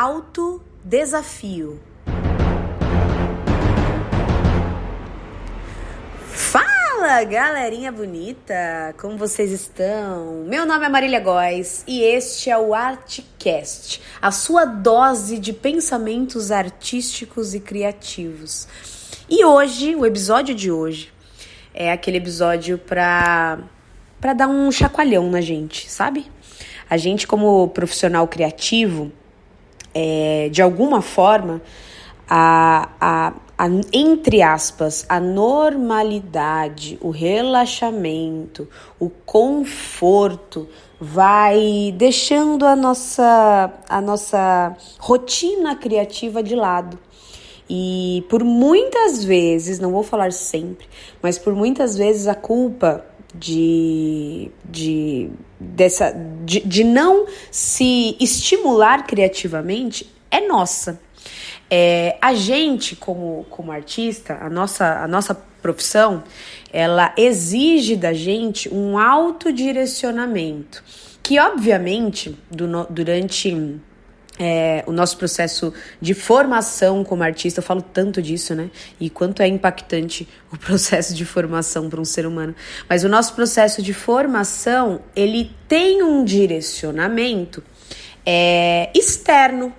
autodesafio. Fala, galerinha bonita! Como vocês estão? Meu nome é Marília Góes e este é o Artcast, a sua dose de pensamentos artísticos e criativos. E hoje, o episódio de hoje, é aquele episódio pra dar um chacoalhão na gente, sabe? A gente, como profissional criativo, de alguma forma, entre aspas, a normalidade, o relaxamento, o conforto vai deixando a nossa rotina criativa de lado. E por muitas vezes, não vou falar sempre, mas por muitas vezes a culpa de não se estimular criativamente é nossa. A gente, como artista, a nossa profissão, ela exige da gente um autodirecionamento, que obviamente, durante o nosso processo de formação como artista, eu falo tanto disso, né? E quanto é impactante o processo de formação para um ser humano. Mas o nosso processo de formação, ele tem um direcionamento externo.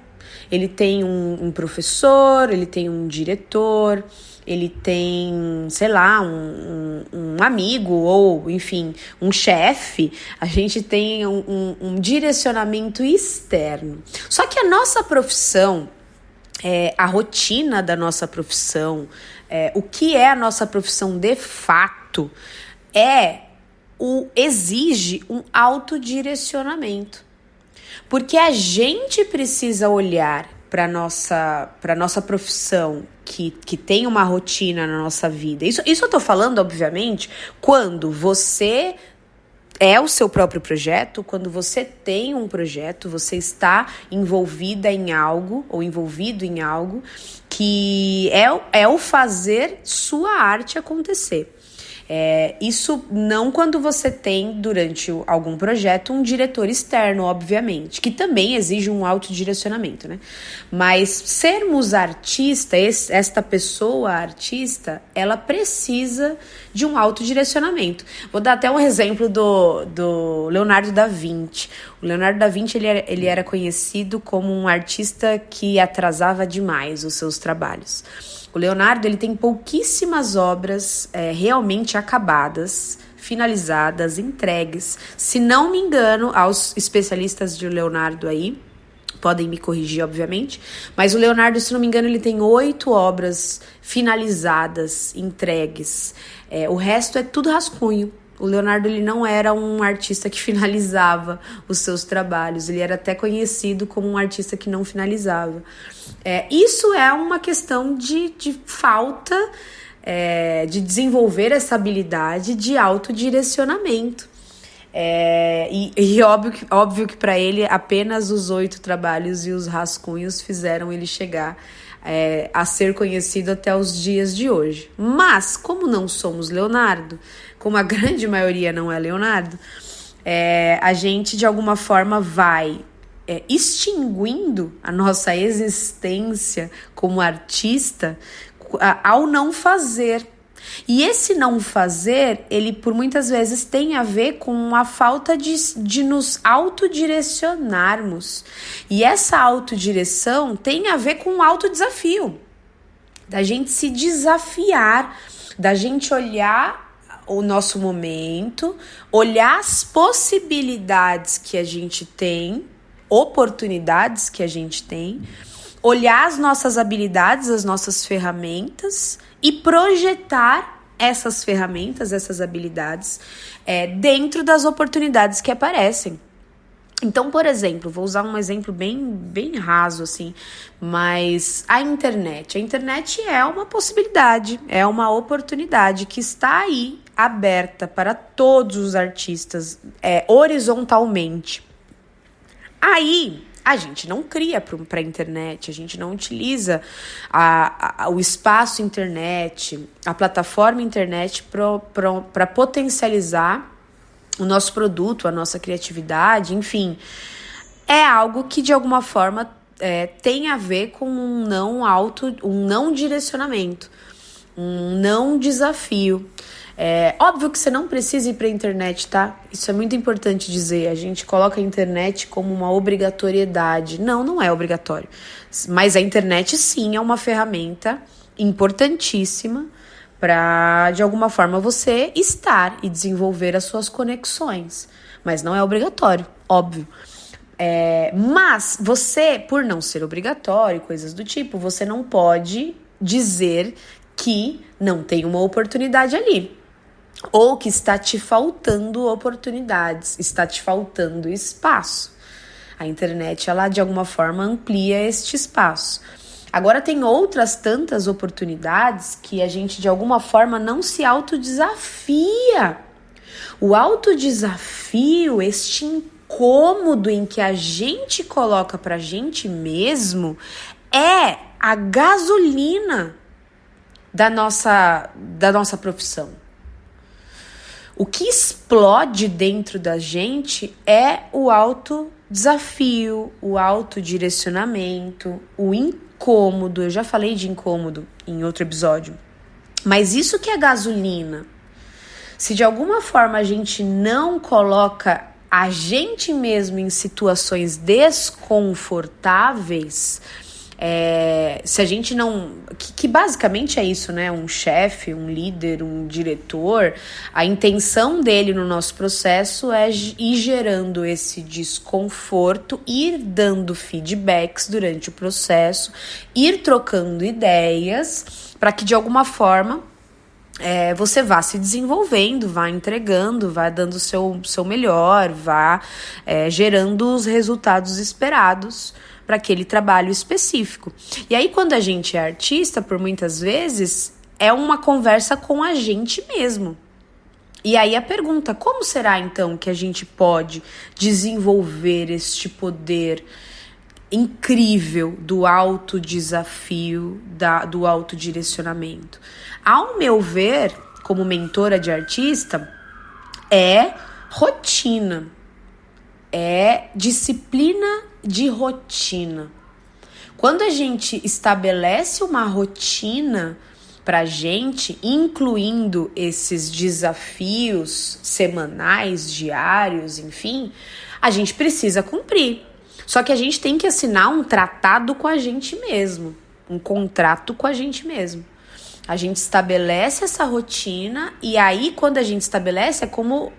Ele tem um professor, ele tem um diretor, ele tem, sei lá, um amigo ou, enfim, um chefe. A gente tem um direcionamento externo. Só que a nossa profissão, a rotina da nossa profissão, o que é a nossa profissão de fato, exige um autodirecionamento. Porque a gente precisa olhar para nossa profissão que tem uma rotina na nossa vida. Isso eu tô falando, obviamente, quando você é o seu próprio projeto, quando você tem um projeto, você está envolvida em algo ou envolvido em algo que é o fazer sua arte acontecer. Isso não quando você tem, durante algum projeto, um diretor externo, obviamente, que também exige um autodirecionamento, né? Mas sermos artista, esta pessoa artista, ela precisa de um autodirecionamento. Vou dar até um exemplo do Leonardo da Vinci. O Leonardo da Vinci, ele era conhecido como um artista que atrasava demais os seus trabalhos. O Leonardo, ele tem pouquíssimas obras realmente acabadas, finalizadas, entregues. Se não me engano, aos especialistas de Leonardo aí, podem me corrigir, obviamente, mas o Leonardo, se não me engano, ele tem 8 obras finalizadas, entregues. O resto é tudo rascunho. O Leonardo, ele não era um artista que finalizava os seus trabalhos, ele era até conhecido como um artista que não finalizava. Isso é uma questão de falta de desenvolver essa habilidade de autodirecionamento. Óbvio que para ele apenas os 8 trabalhos e os rascunhos fizeram ele chegar a ser conhecido até os dias de hoje. Mas, como não somos Leonardo, como a grande maioria não é Leonardo, a gente de alguma forma vai extinguindo a nossa existência como artista ao não fazer. E esse não fazer, ele por muitas vezes tem a ver com a falta de nos autodirecionarmos. E essa autodireção tem a ver com o autodesafio, da gente se desafiar, da gente olhar o nosso momento, olhar as possibilidades que a gente tem, oportunidades que a gente tem, olhar as nossas habilidades, as nossas ferramentas e projetar essas ferramentas, essas habilidades dentro das oportunidades que aparecem. Então, por exemplo, vou usar um exemplo bem raso, assim, mas a internet é uma possibilidade, é uma oportunidade que está aí, aberta para todos os artistas, horizontalmente. Aí, a gente não cria para a internet, a gente não utiliza o espaço internet, a plataforma internet para potencializar o nosso produto, a nossa criatividade, enfim. É algo que, de alguma forma, tem a ver com um não direcionamento, um não desafio. Óbvio que você não precisa ir para a internet, tá? Isso é muito importante dizer. A gente coloca a internet como uma obrigatoriedade. Não é obrigatório. Mas a internet, sim, é uma ferramenta importantíssima para, de alguma forma, você estar e desenvolver as suas conexões. Mas não é obrigatório, óbvio. Mas você, por não ser obrigatório, coisas do tipo, você não pode dizer que não tem uma oportunidade ali. Ou que está te faltando oportunidades, está te faltando espaço. A internet, ela de alguma forma amplia este espaço. Agora tem outras tantas oportunidades que a gente de alguma forma não se autodesafia. O autodesafio, este incômodo em que a gente coloca pra gente mesmo, é a gasolina da nossa profissão. O que explode dentro da gente é o autodesafio, o autodirecionamento, o incômodo. Eu já falei de incômodo em outro episódio. Mas isso que é gasolina. Se de alguma forma a gente não coloca a gente mesmo em situações desconfortáveis, se a gente não... Que basicamente é isso, né? Um chefe, um líder, um diretor, a intenção dele no nosso processo é ir gerando esse desconforto, ir dando feedbacks durante o processo, ir trocando ideias, para que de alguma forma você vá se desenvolvendo, vá entregando, vá dando o seu melhor, vá gerando os resultados esperados para aquele trabalho específico. E aí, quando a gente é artista, por muitas vezes, é uma conversa com a gente mesmo. E aí a pergunta, como será então que a gente pode desenvolver este poder incrível do autodesafio, do autodirecionamento? Ao meu ver, como mentora de artista, é rotina, é disciplina de rotina. Quando a gente estabelece uma rotina pra gente, incluindo esses desafios semanais, diários, enfim, a gente precisa cumprir. Só que a gente tem que assinar um tratado com a gente mesmo, um contrato com a gente mesmo. A gente estabelece essa rotina e aí quando a gente estabelece é como...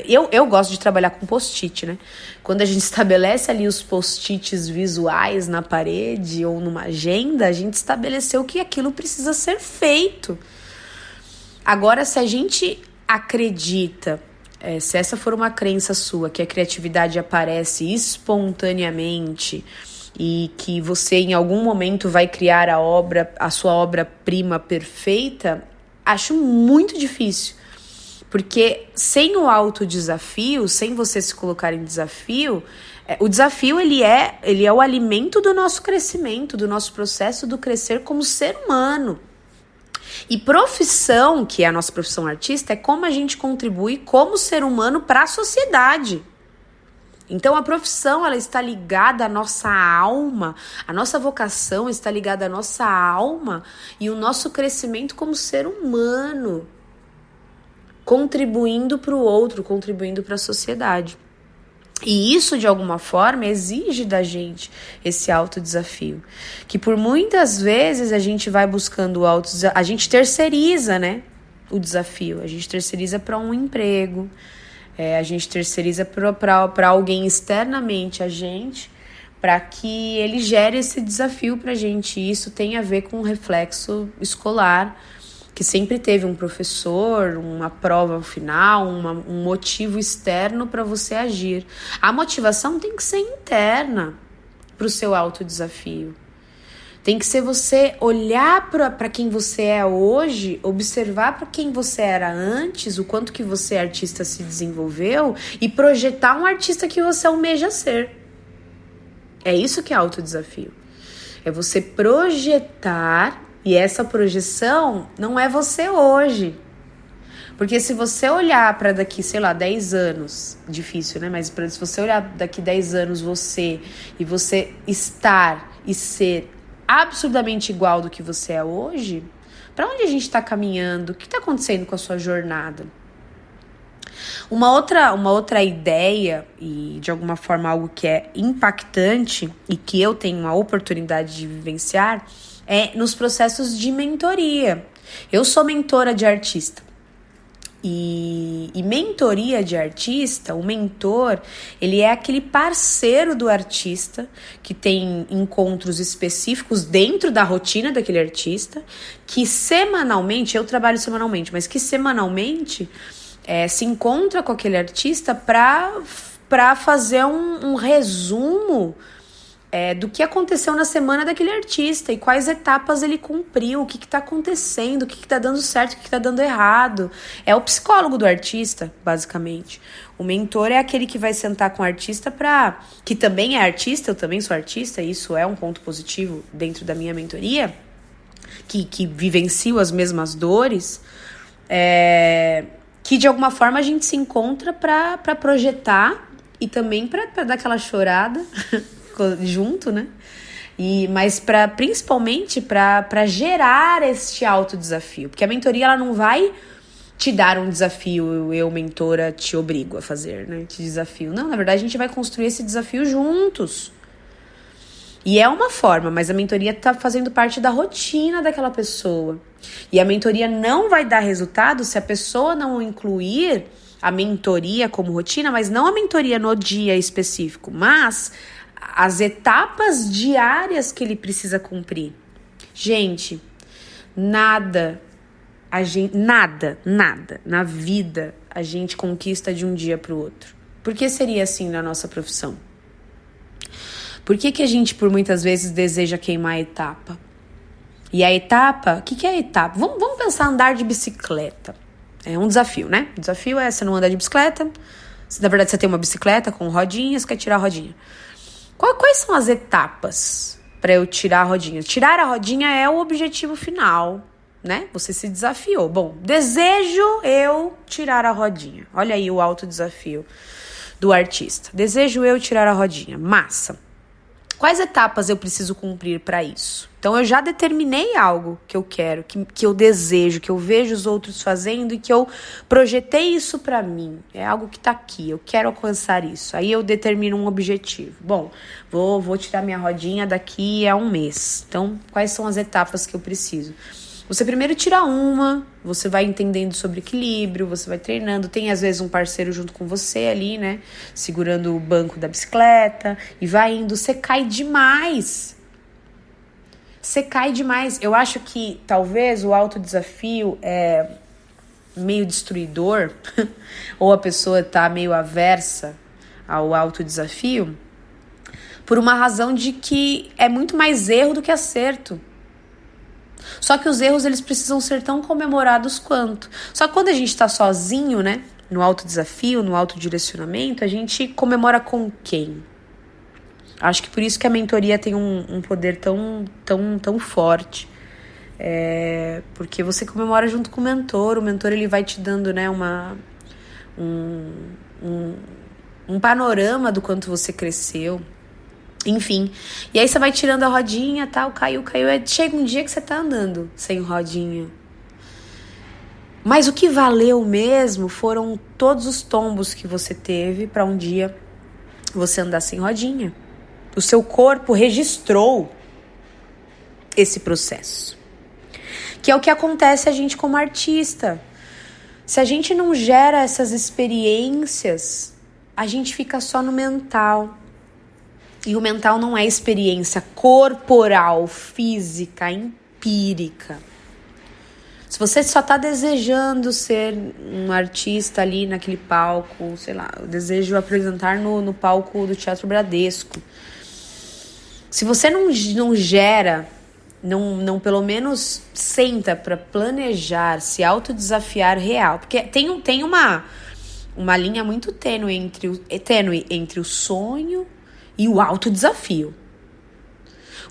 Eu gosto de trabalhar com post-it, né? Quando a gente estabelece ali os post-its visuais na parede ou numa agenda, a gente estabeleceu que aquilo precisa ser feito. Agora, se a gente acredita, se essa for uma crença sua, que a criatividade aparece espontaneamente e que você em algum momento vai criar a sua obra-prima perfeita, acho muito difícil. Porque sem o autodesafio, sem você se colocar em desafio, o desafio ele é o alimento do nosso crescimento, do nosso processo do crescer como ser humano. E profissão, que é a nossa profissão artista, é como a gente contribui como ser humano para a sociedade. Então a profissão ela está ligada à nossa alma, a nossa vocação está ligada à nossa alma e o nosso crescimento como ser humano, contribuindo para o outro, contribuindo para a sociedade. E isso, de alguma forma, exige da gente esse autodesafio. Que por muitas vezes a gente vai buscando o autodesafio, a gente terceiriza, né, o desafio, a gente terceiriza para um emprego, a gente terceiriza para alguém externamente a gente, para que ele gere esse desafio para a gente. E isso tem a ver com o reflexo escolar, que sempre teve um professor, uma prova final, um motivo externo para você agir. A motivação tem que ser interna para o seu autodesafio. Tem que ser você olhar para quem você é hoje, observar para quem você era antes, o quanto que você, artista, se desenvolveu e projetar um artista que você almeja ser. É isso que é autodesafio. É você projetar, e essa projeção não é você hoje. Porque se você olhar para daqui, 10 anos, difícil, né? Mas se você olhar daqui 10 anos e você estar e ser absurdamente igual do que você é hoje, para onde a gente está caminhando? O que está acontecendo com a sua jornada? Uma outra ideia, e de alguma forma algo que é impactante e que eu tenho uma oportunidade de vivenciar, é nos processos de mentoria. Eu sou mentora de artista. E mentoria de artista, o mentor, ele é aquele parceiro do artista que tem encontros específicos dentro da rotina daquele artista, que semanalmente, eu trabalho semanalmente, mas que semanalmente se encontra com aquele artista para fazer um resumo do que aconteceu na semana daquele artista e quais etapas ele cumpriu, o que está acontecendo, o que está dando certo, o que está dando errado. É o psicólogo do artista, basicamente. O mentor é aquele que vai sentar com o artista que também é artista, eu também sou artista, e isso é um ponto positivo dentro da minha mentoria, que vivencio as mesmas dores, que de alguma forma a gente se encontra para projetar e também para dar aquela chorada junto, né? Mas principalmente para gerar este autodesafio. Porque a mentoria ela não vai te dar um desafio, eu, mentora, te obrigo a fazer, né? Te desafio. Não, na verdade a gente vai construir esse desafio juntos. E é uma forma, mas a mentoria está fazendo parte da rotina daquela pessoa. E a mentoria não vai dar resultado se a pessoa não incluir a mentoria como rotina, mas não a mentoria no dia específico, mas as etapas diárias que ele precisa cumprir. Gente, nada na vida a gente conquista de um dia para o outro. Por que seria assim na nossa profissão? Por que a gente, por muitas vezes, deseja queimar a etapa? E a etapa, o que é a etapa? Vamos pensar andar de bicicleta. É um desafio, né? O desafio é você não andar de bicicleta. Na verdade, você tem uma bicicleta com rodinhas, quer tirar a rodinha. Quais são as etapas para eu tirar a rodinha? Tirar a rodinha é o objetivo final, né? Você se desafiou. Bom, desejo eu tirar a rodinha. Olha aí o autodesafio do artista. Desejo eu tirar a rodinha. Massa. Quais etapas eu preciso cumprir para isso? Então, eu já determinei algo que eu quero, que eu desejo, que eu vejo os outros fazendo e que eu projetei isso para mim. É algo que está aqui, eu quero alcançar isso. Aí eu determino um objetivo. Bom, vou tirar minha rodinha daqui a um mês. Então, quais são as etapas que eu preciso? Você primeiro tira uma, você vai entendendo sobre equilíbrio, você vai treinando, tem às vezes um parceiro junto com você ali, né, segurando o banco da bicicleta e vai indo, você cai demais. Eu acho que talvez o autodesafio é meio destruidor, ou a pessoa tá meio aversa ao autodesafio, por uma razão de que é muito mais erro do que acerto. Só que os erros, eles precisam ser tão comemorados quanto. Só que quando a gente tá sozinho, né, no autodesafio, no autodirecionamento, a gente comemora com quem? Acho que por isso que a mentoria tem um poder tão forte. Porque você comemora junto com o mentor ele vai te dando, né, um panorama do quanto você cresceu. Enfim, e aí você vai tirando a rodinha, tal, caiu, chega um dia que você tá andando sem rodinha. Mas o que valeu mesmo foram todos os tombos que você teve para um dia você andar sem rodinha. O seu corpo registrou esse processo. Que é o que acontece a gente como artista. Se a gente não gera essas experiências, a gente fica só no mental. E o mental não é experiência corporal, física, empírica. Se você só tá desejando ser um artista ali naquele palco, sei lá, eu desejo apresentar no palco do Teatro Bradesco. Se você não gera, não pelo menos senta para planejar, se autodesafiar real, porque tem uma linha muito tênue entre o sonho e o autodesafio.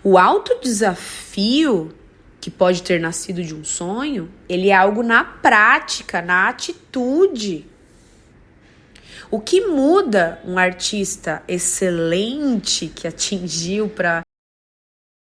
O autodesafio, que pode ter nascido de um sonho, ele é algo na prática, na atitude. O que muda um artista excelente que atingiu para